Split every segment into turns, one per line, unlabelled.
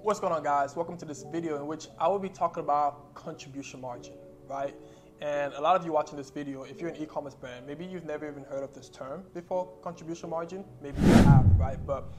What's going on, guys? Welcome to this video in which I will be talking about contribution margin, right? And a lot of you watching this video, if you're an e-commerce brand, maybe you've never even heard of this term before, contribution margin. Maybe you have, right? But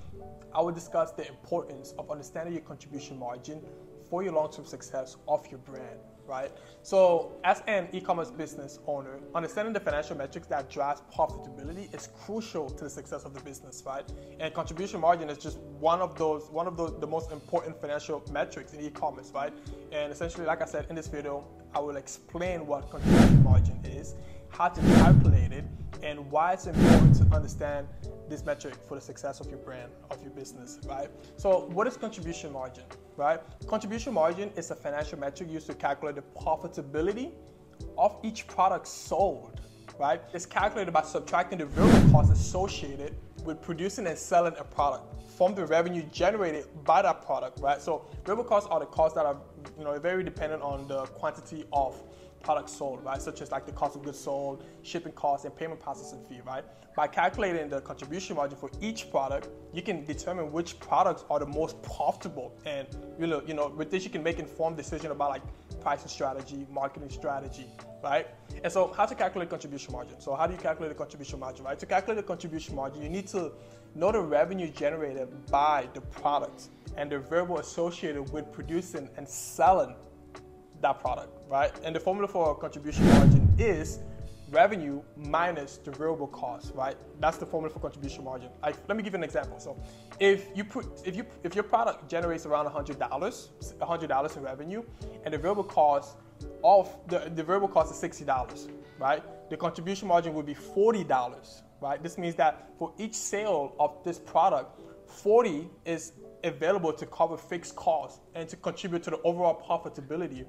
I will discuss the importance of understanding your contribution margin for your long-term success of your brand, right? So as an e-commerce business owner, understanding the financial metrics that drives profitability is crucial to the success of the business, right? And contribution margin is just one of the most important financial metrics in e-commerce, right? And essentially, like I said in this video, I will explain what contribution margin is, how to calculate it, and why it's important to understand this metric for the success of your brand, of your business, right? So what is contribution margin, right? Contribution margin is a financial metric used to calculate the profitability of each product sold, right? It's calculated by subtracting the variable costs associated with producing and selling a product from the revenue generated by that product, right? So variable costs are the costs that are, very dependent on the quantity of products sold, right? Such as like the cost of goods sold, shipping costs, and payment processing fee, right? By calculating the contribution margin for each product, you can determine which products are the most profitable, and with this you can make informed decision about like pricing strategy, marketing strategy, right? And so how to calculate contribution margin? So how do you calculate the contribution margin, right? To calculate the contribution margin, you need to know the revenue generated by the product and the variable associated with producing and selling that product, right? And the formula for contribution margin is revenue minus the variable cost, right? That's the formula for contribution margin. Let me give you an example. So if your product generates around $100 in revenue, and the variable cost the variable cost is $60, right? The contribution margin would be $40, right? This means that for each sale of this product, 40 is available to cover fixed costs and to contribute to the overall profitability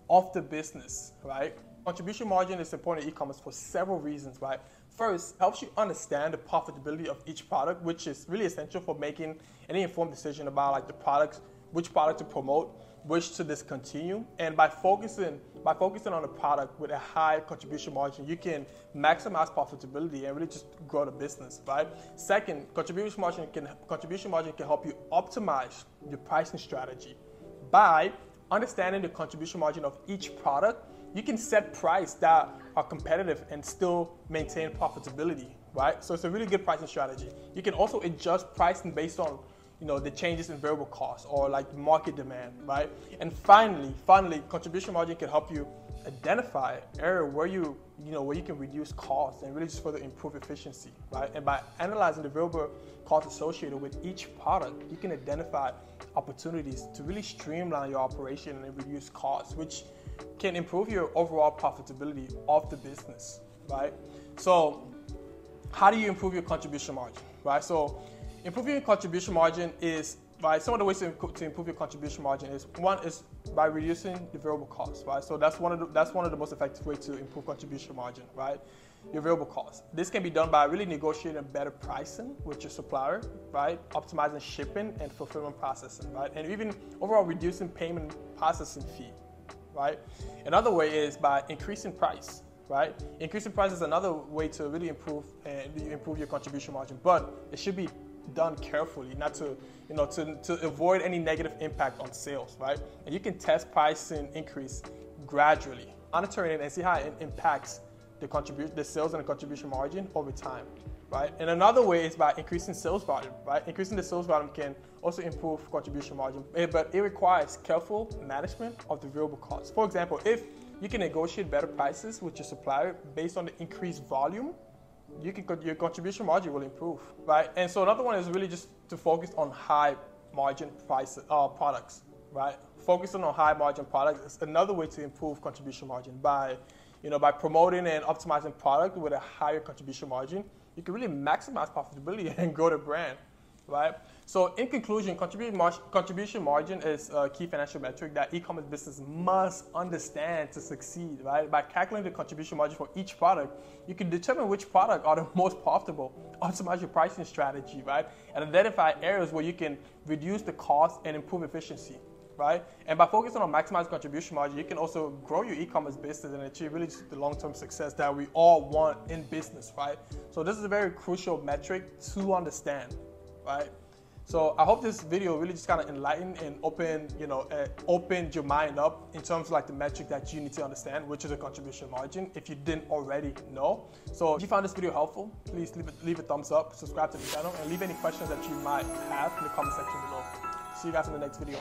of the business, right? Contribution margin is important in e-commerce for several reasons, right? First, helps you understand the profitability of each product, which is really essential for making any informed decision about like the products, which product to promote, which to discontinue. And by focusing on a product with a high contribution margin, you can maximize profitability and really just grow the business, right? Second, contribution margin can help you optimize your pricing strategy. By understanding the contribution margin of each product, you can set price that are competitive and still maintain profitability, right? So it's a really good pricing strategy. You can also adjust pricing based on the changes in variable costs or like market demand, right? And finally, contribution margin can help you identify area where you can reduce costs and really just further improve efficiency, right? And by analyzing the variable costs associated with each product, you can identify opportunities to really streamline your operation and reduce costs, which can improve your overall profitability of the business, right? So how do you improve your contribution margin, right? So improving your contribution margin is, right, some of the ways to improve your contribution margin is, one is by reducing the variable costs, right? So that's one of the most effective ways to improve contribution margin, right? Your variable costs. This can be done by really negotiating better pricing with your supplier, right? Optimizing shipping and fulfillment processing, right? And even overall reducing payment processing fee, right? Another way is by increasing price, right? Increasing price is another way to really improve your contribution margin, but it should be done carefully, not to avoid any negative impact on sales, right? And you can test pricing increase gradually, monitoring it and see how it impacts the sales and the contribution margin over time, right? And another way is by increasing sales volume, right? Increasing the sales volume can also improve contribution margin, but it requires careful management of the variable costs. For example, if you can negotiate better prices with your supplier based on the increased volume, your contribution margin will improve, right? And so another one is really just to focus on high margin products, right? Focusing on high margin products is another way to improve contribution margin. By promoting and optimizing product with a higher contribution margin, you can really maximize profitability and grow the brand, right? So in conclusion, contribution margin is a key financial metric that e-commerce business must understand to succeed, right? By calculating the contribution margin for each product, you can determine which product are the most profitable, optimize your pricing strategy, right? And identify areas where you can reduce the cost and improve efficiency, right? And by focusing on maximizing contribution margin, you can also grow your e-commerce business and achieve really just the long-term success that we all want in business, right? So this is a very crucial metric to understand, right? So I hope this video really just kind of enlightened and opened your mind up in terms of like the metric that you need to understand, which is a contribution margin, if you didn't already know. So if you found this video helpful, please leave a thumbs up, subscribe to the channel, and leave any questions that you might have in the comment section below. See you guys in the next video.